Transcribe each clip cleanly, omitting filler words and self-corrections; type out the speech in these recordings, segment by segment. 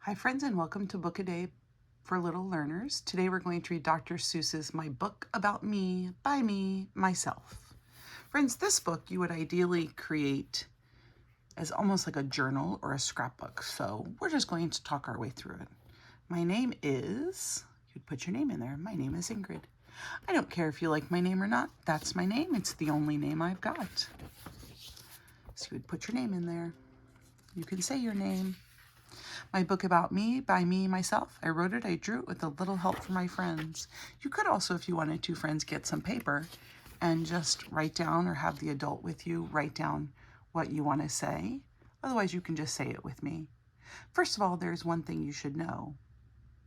Hi friends, and welcome to Book a Day for Little Learners. Today we're going to read Dr. Seuss's My Book About Me, by Me, Myself. Friends, this book you would ideally create as almost like a journal or a scrapbook, so we're just going to talk our way through it. My name is, you'd put your name in there, my name is Ingrid. I don't care if you like my name or not, that's my name, it's the only name I've got. So you would put your name in there. You can say your name. My book about me, by me, myself. I wrote it, I drew it with a little help from my friends. You could also, if you wanted to, friends, get some paper and just write down, or have the adult with you write down what you want to say. Otherwise, you can just say it with me. First of all, there's one thing you should know.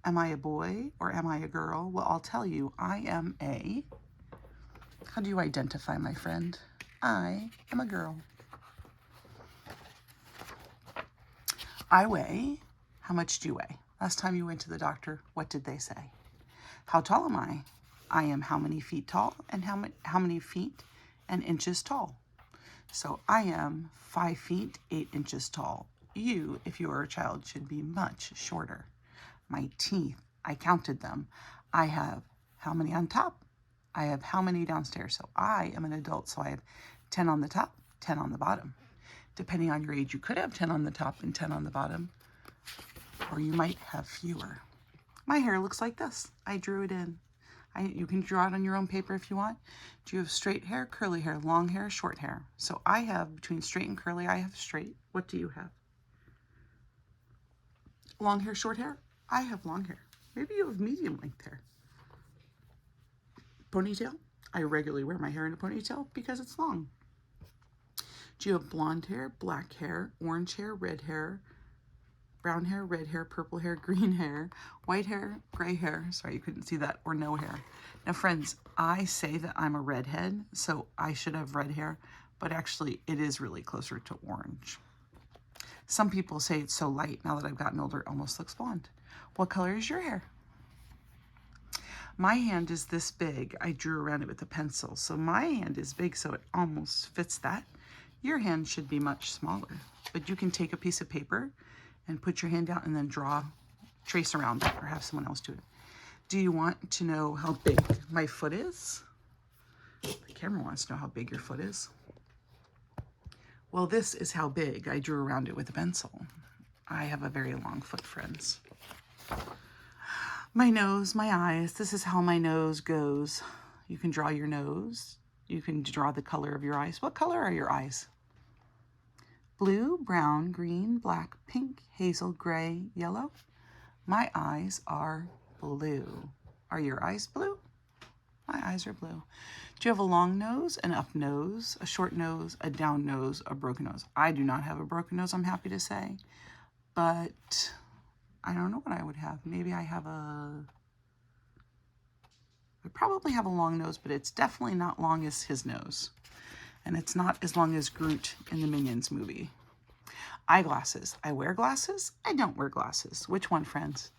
Am I a boy or am I a girl? Well, I'll tell you, I am a... How do you identify, my friend? I am a girl. I weigh... How much do you weigh? Last time you went to the doctor, what did they say? How tall am I? I am how many feet tall and how many feet and inches tall. So I am 5 feet 8 inches tall. You, if you are a child, should be much shorter. My teeth, I counted them. I have how many on top? I have how many downstairs? So I am an adult, so I have 10 on the top, 10 on the bottom. Depending on your age, you could have 10 on the top and 10 on the bottom, or you might have fewer. My hair looks like this. I drew it in. You can draw it on your own paper if you want. Do you have straight hair, curly hair, long hair, short hair? So I have, between straight and curly, I have straight. What do you have? Long hair, short hair? I have long hair. Maybe you have medium length hair. Ponytail? I regularly wear my hair in a ponytail because it's long. Do you have blonde hair, black hair, orange hair, red hair, brown hair, red hair, purple hair, green hair, white hair, gray hair? Sorry, you couldn't see that, or no hair. Now, friends, I say that I'm a redhead, so I should have red hair, but actually it is really closer to orange. Some people say it's so light, now that I've gotten older, it almost looks blonde. What color is your hair? My hand is this big. I drew around it with a pencil, so my hand is big, so it almost fits that. Your hand should be much smaller, but you can take a piece of paper and put your hand out and then trace around it, or have someone else do it. Do you want to know how big my foot is? The camera wants to know how big your foot is. Well, this is how big I drew around it with a pencil. I have a very long foot, friends. My nose, my eyes, this is how my nose goes. You can draw your nose. You can draw the color of your eyes. What color are your eyes? Blue, brown, green, black, pink, hazel, gray, yellow. My eyes are blue. Are your eyes blue? My eyes are blue. Do you have a long nose, an up nose, a short nose, a down nose, a broken nose? I do not have a broken nose, I'm happy to say, but I don't know what I would have. Maybe I probably have a long nose, but it's definitely not long as his nose. And it's not as long as Groot in the Minions movie. Eyeglasses. I wear glasses. I don't wear glasses. Which one, friends?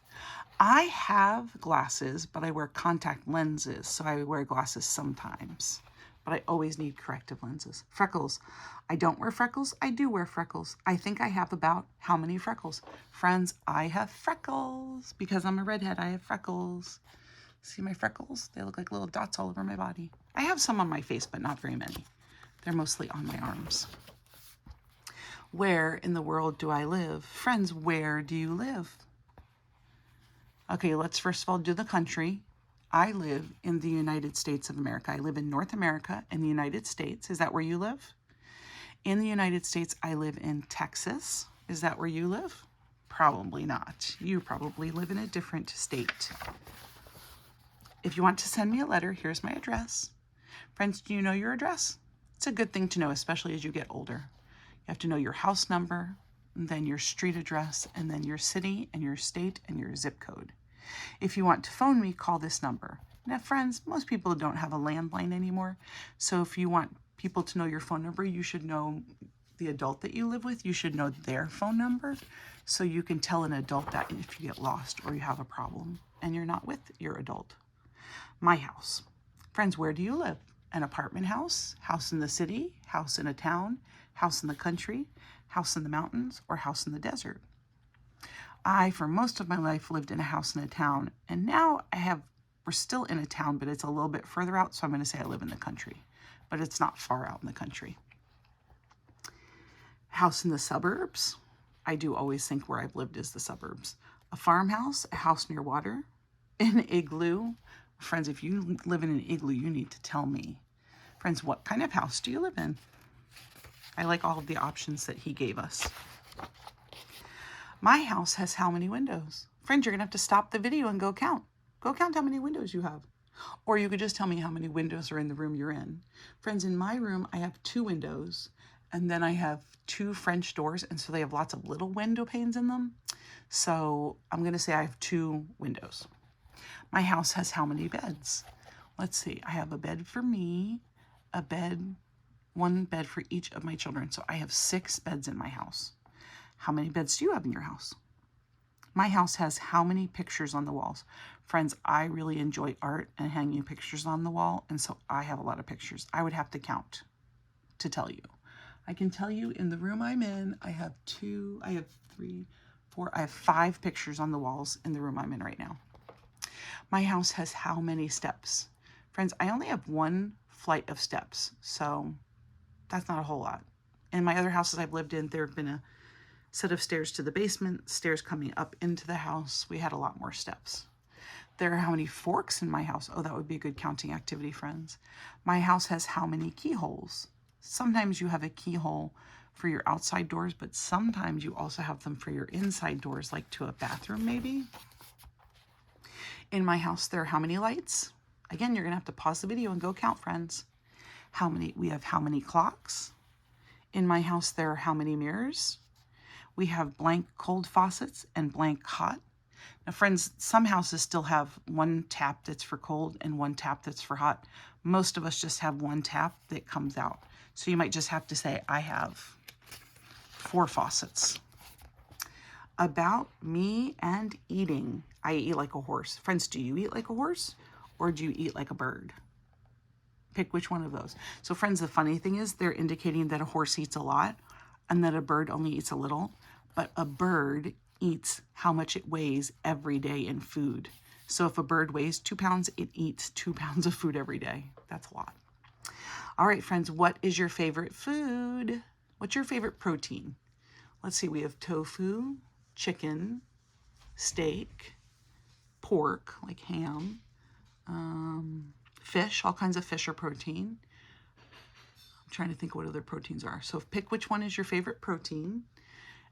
I have glasses, but I wear contact lenses, so I wear glasses sometimes. But I always need corrective lenses. Freckles. I don't wear freckles. I do wear freckles. I think I have about how many freckles? Friends, I have freckles. Because I'm a redhead, I have freckles. See my freckles? They look like little dots all over my body. I have some on my face, but not very many. They're mostly on my arms. Where in the world do I live? Friends, where do you live? Okay, let's first of all do the country. I live in the United States of America. I live in North America in the United States. Is that where you live? In the United States, I live in Texas. Is that where you live? Probably not. You probably live in a different state. If you want to send me a letter, here's my address. Friends, do you know your address? It's a good thing to know, especially as you get older. You have to know your house number, and then your street address, and then your city and your state and your zip code. If you want to phone me, call this number. Now, friends, most people don't have a landline anymore, so if you want people to know your phone number, you should know the adult that you live with. You should know their phone number, so you can tell an adult that if you get lost or you have a problem and you're not with your adult. My house. Friends, where do you live? An apartment house, house in the city, house in a town, house in the country, house in the mountains, or house in the desert? I, for most of my life, lived in a house in a town, and now we're still in a town, but it's a little bit further out, so I'm going to say I live in the country, but it's not far out in the country. House in the suburbs. I do always think where I've lived is the suburbs. A farmhouse, a house near water, an igloo. Friends, if you live in an igloo, you need to tell me. Friends, what kind of house do you live in? I like all of the options that he gave us. My house has how many windows? Friends, you're going to have to stop the video and go count. Go count how many windows you have. Or you could just tell me how many windows are in the room you're in. Friends, in my room, I have 2 windows, and then I have 2 French doors, and so they have lots of little window panes in them. So I'm going to say I have 2 windows. My house has how many beds? Let's see. I have a bed for me, a bed, 1 bed for each of my children. So I have 6 beds in my house. How many beds do you have in your house? My house has how many pictures on the walls? Friends, I really enjoy art and hanging pictures on the wall, and so I have a lot of pictures. I would have to count to tell you. I can tell you in the room I'm in, I have 5 pictures on the walls in the room I'm in right now. My house has how many steps? Friends, I only have 1 flight of steps, so that's not a whole lot. In my other houses I've lived in, there have been a set of stairs to the basement, stairs coming up into the house. We had a lot more steps. There are how many forks in my house? Oh, that would be a good counting activity, friends. My house has how many keyholes? Sometimes you have a keyhole for your outside doors, but sometimes you also have them for your inside doors, like to a bathroom maybe. In my house, there are how many lights? Again, you're gonna have to pause the video and go count, friends. We have how many clocks? In my house, there are how many mirrors? We have blank cold faucets and blank hot. Now, friends, some houses still have 1 tap that's for cold and 1 tap that's for hot. Most of us just have 1 tap that comes out. So you might just have to say, I have 4 faucets. About me and eating. I eat like a horse. Friends, do you eat like a horse or do you eat like a bird? Pick which one of those. So friends, the funny thing is they're indicating that a horse eats a lot and that a bird only eats a little, but a bird eats how much it weighs every day in food. So if a bird weighs 2 pounds, it eats 2 pounds of food every day. That's a lot. All right, friends, what is your favorite food? What's your favorite protein? Let's see, we have tofu, chicken, steak, pork, like ham, fish, all kinds of fish are protein. I'm trying to think what other proteins are. So pick which one is your favorite protein,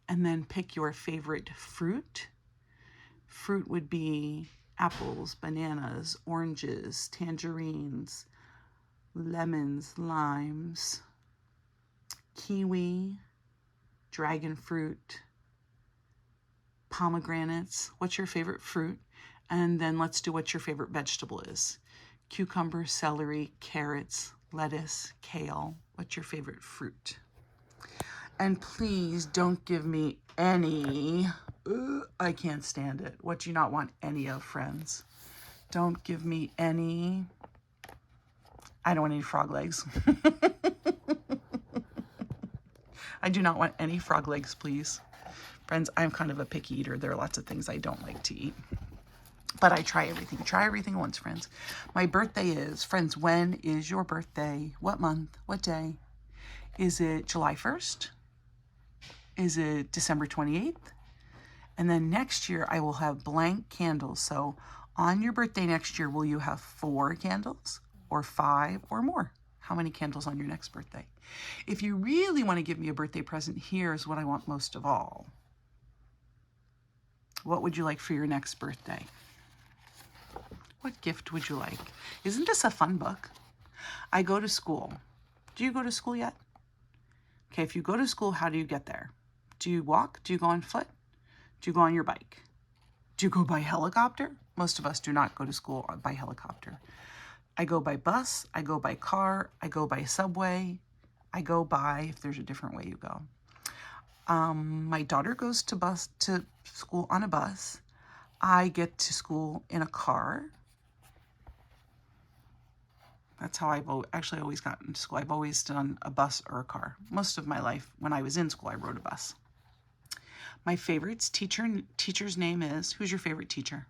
and then pick your favorite fruit. Fruit would be apples, bananas, oranges, tangerines, lemons, limes, kiwi, dragon fruit, pomegranates. What's your favorite fruit? And then let's do what your favorite vegetable is. Cucumber, celery, carrots, lettuce, kale. What's your favorite fruit? And please don't give me any. I can't stand it. What do you not want any of, friends? Don't give me any. I don't want any frog legs. I do not want any frog legs, please. Friends, I'm kind of a picky eater. There are lots of things I don't like to eat. But I try everything. Try everything once, friends. My birthday is, friends, when is your birthday? What month? What day? Is it July 1st? Is it December 28th? And then next year, I will have blank candles. So on your birthday next year, will you have 4 candles or 5 or more? How many candles on your next birthday? If you really want to give me a birthday present, here's what I want most of all. What would you like for your next birthday? What gift would you like? Isn't this a fun book? I go to school. Do you go to school yet? Okay, if you go to school, how do you get there? Do you walk? Do you go on foot? Do you go on your bike? Do you go by helicopter? Most of us do not go to school by helicopter. I go by bus, I go by car, I go by subway, I go by, if there's a different way you go. My daughter goes to school on a bus. I get to school in a car. That's how I've actually always gotten to school. I've always done a bus or a car. Most of my life, when I was in school, I rode a bus. My favorites, teacher's name is, who's your favorite teacher?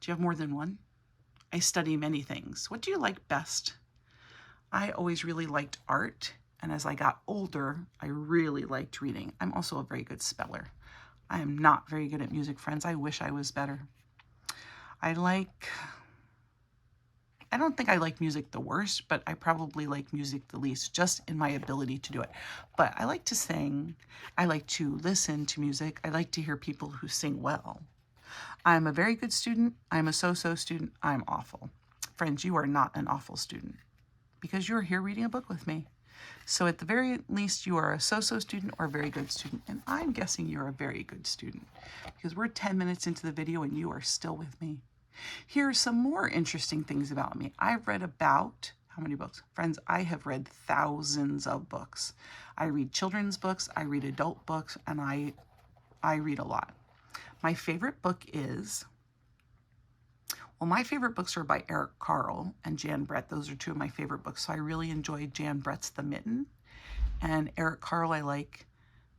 Do you have more than one? I study many things. What do you like best? I always really liked art, and as I got older, I really liked reading. I'm also a very good speller. I am not very good at music, friends. I wish I was better. I don't think I like music the worst, but I probably like music the least, just in my ability to do it. But I like to sing. I like to listen to music. I like to hear people who sing well. I'm a very good student. I'm a so-so student. I'm awful. Friends, you are not an awful student because you're here reading a book with me. So at the very least, you are a so-so student or a very good student. And I'm guessing you're a very good student because we're 10 minutes into the video and you are still with me. Here are some more interesting things about me. I've read about, how many books? Friends, I have read thousands of books. I read children's books, I read adult books, and I read a lot. My favorite book is, well, my favorite books are by Eric Carle and Jan Brett. Those are two of my favorite books. So I really enjoy Jan Brett's The Mitten. And Eric Carle, I like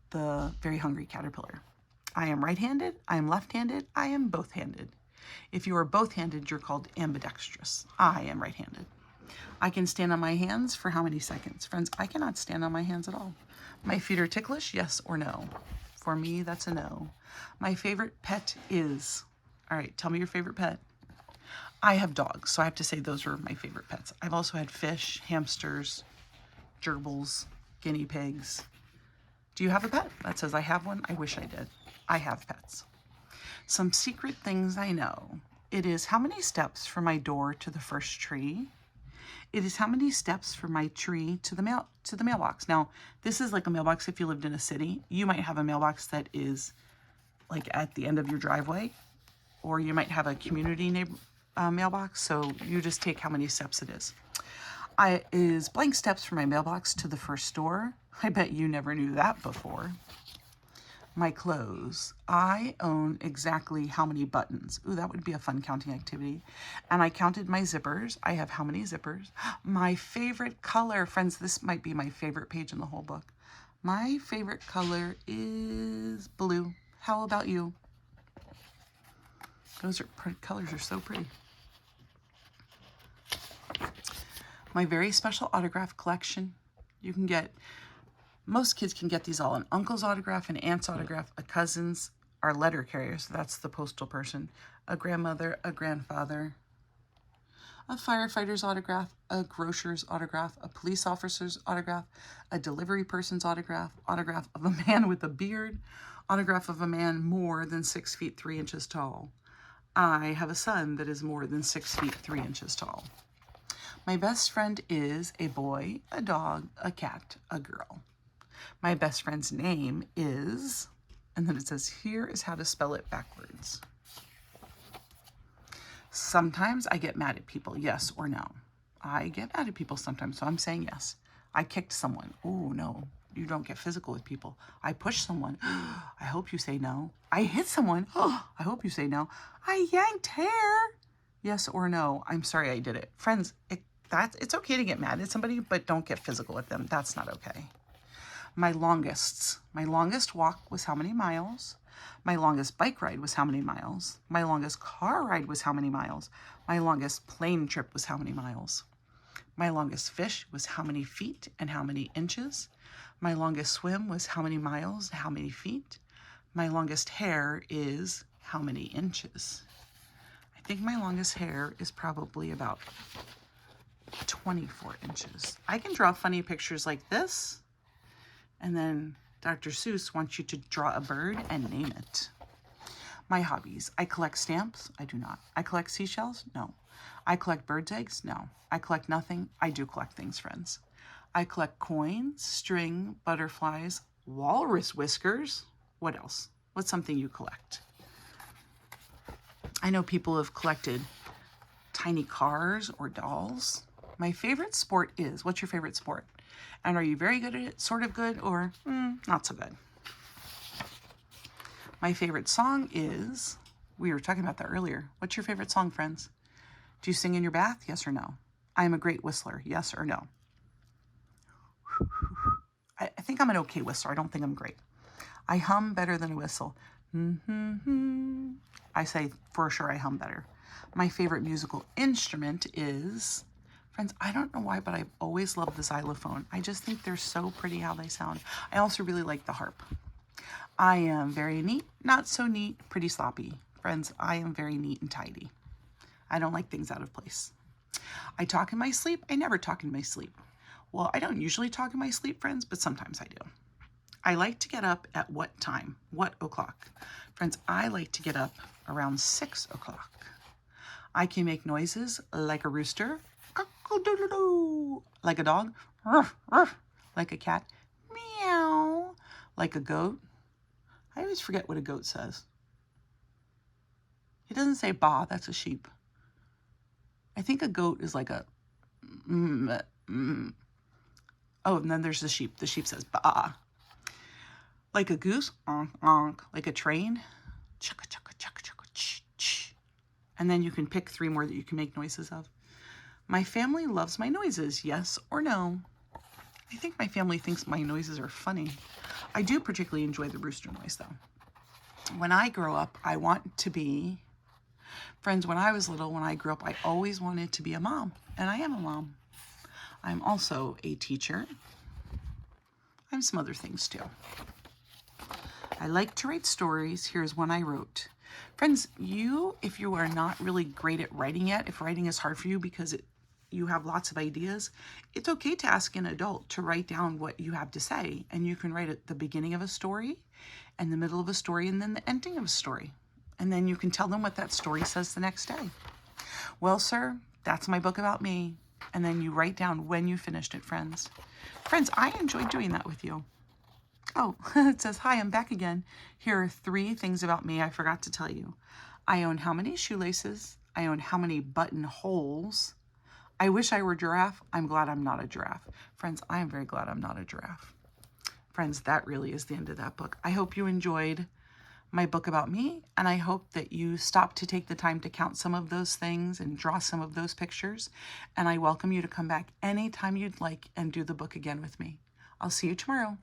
The Very Hungry Caterpillar. I am right-handed, I am left-handed, I am both-handed. If you are both-handed, you're called ambidextrous. I am right-handed. I can stand on my hands for how many seconds? Friends, I cannot stand on my hands at all. My feet are ticklish, yes or no? For me, that's a no. My favorite pet is, all right, tell me your favorite pet. I have dogs, so I have to say those are my favorite pets. I've also had fish, hamsters, gerbils, guinea pigs. Do you have a pet? That says I have one. I wish I did. I have pets. Some secret things I know. It is how many steps from my door to the first tree. It is how many steps from my tree to the mailbox. Now, this is like a mailbox if you lived in a city. You might have a mailbox that is like at the end of your driveway, or you might have a community mailbox. So you just take how many steps it is. Is blank steps from my mailbox to the first store. I bet you never knew that before. My clothes. I own exactly how many buttons? Ooh, that would be a fun counting activity. And I counted my zippers. I have how many zippers? My favorite color. Friends, this might be my favorite page in the whole book. My favorite color is blue. How about you? Those are colors are so pretty. My very special autograph collection. You can get, most kids can get these all, an uncle's autograph, an aunt's autograph, a cousin's, our letter carrier, so that's the postal person, a grandmother, a grandfather, a firefighter's autograph, a grocer's autograph, a police officer's autograph, a delivery person's autograph, autograph of a man with a beard, autograph of a man more than 6 feet 3 inches tall. I have a son that is more than 6 feet 3 inches tall. My best friend is a boy, a dog, a cat, a girl. My best friend's name is, and then it says, here is how to spell it backwards. Sometimes I get mad at people, yes or no? I get mad at people sometimes, so I'm saying yes. I kicked someone. Oh, no, you don't get physical with people. I pushed someone. I hope you say no. I hit someone. I hope you say no. I yanked hair. Yes or no? I'm sorry I did it. Friends, it's okay to get mad at somebody, but don't get physical with them. That's not okay. My longest walk was how many miles? My longest bike ride was how many miles? My longest car ride was how many miles? My longest plane trip was how many miles? My longest fish was how many feet and how many inches? My longest swim was how many miles, how many feet? My longest hair is how many inches? I think my longest hair is probably about 24 inches. I can draw funny pictures like this. And then Dr. Seuss wants you to draw a bird and name it. My hobbies. I collect stamps. I do not. I collect seashells. No. I collect birds' eggs. No. I collect nothing. I do collect things, friends. I collect coins, string, butterflies, walrus whiskers. What else? What's something you collect? I know people have collected tiny cars or dolls. My favorite sport is, what's your favorite sport? And are you very good at it, sort of good, or not so good? My favorite song is, we were talking about that earlier. What's your favorite song, friends? Do you sing in your bath? Yes or no? I am a great whistler. Yes or no? I think I'm an okay whistler. I don't think I'm great. I hum better than a whistle. Mm-hmm. I say for sure I hum better. My favorite musical instrument is, friends, I don't know why, but I've always loved the xylophone. I just think they're so pretty how they sound. I also really like the harp. I am very neat, not so neat, pretty sloppy. Friends, I am very neat and tidy. I don't like things out of place. I talk in my sleep. I never talk in my sleep. Well, I don't usually talk in my sleep, friends, but sometimes I do. I like to get up at what time? What o'clock? Friends, I like to get up around 6 o'clock. I can make noises like a rooster, cock-a-doodle-doo, like a dog, ruff, ruff, like a cat, meow, like a goat. I always forget what a goat says. It doesn't say ba, that's a sheep. I think a goat is like a mm, mm. Oh, and then there's the sheep. The sheep says ba. Like a goose, onk, onk. Like a train, chugga, chugga, chugga, chugga, ch, ch. And then you can pick 3 more that you can make noises of. My family loves my noises, yes or no? I think my family thinks my noises are funny. I do particularly enjoy the rooster noise, though. When I grow up, I want to be... Friends, when I was little, when I grew up, I always wanted to be a mom, and I am a mom. I'm also a teacher. I'm some other things, too. I like to write stories. Here's one I wrote. Friends, if you are not really great at writing yet, if writing is hard for you because you have lots of ideas, it's okay to ask an adult to write down what you have to say. And you can write at the beginning of a story, and the middle of a story, and then the ending of a story. And then you can tell them what that story says the next day. Well, sir, that's my book about me. And then you write down when you finished it, friends. Friends, I enjoyed doing that with you. Oh, it says, hi, I'm back again. Here are 3 things about me I forgot to tell you. I own how many shoelaces? I own how many buttonholes? I wish I were a giraffe. I'm glad I'm not a giraffe. Friends, I am very glad I'm not a giraffe. Friends, that really is the end of that book. I hope you enjoyed my book about me, and I hope that you stop to take the time to count some of those things and draw some of those pictures. And I welcome you to come back anytime you'd like and do the book again with me. I'll see you tomorrow.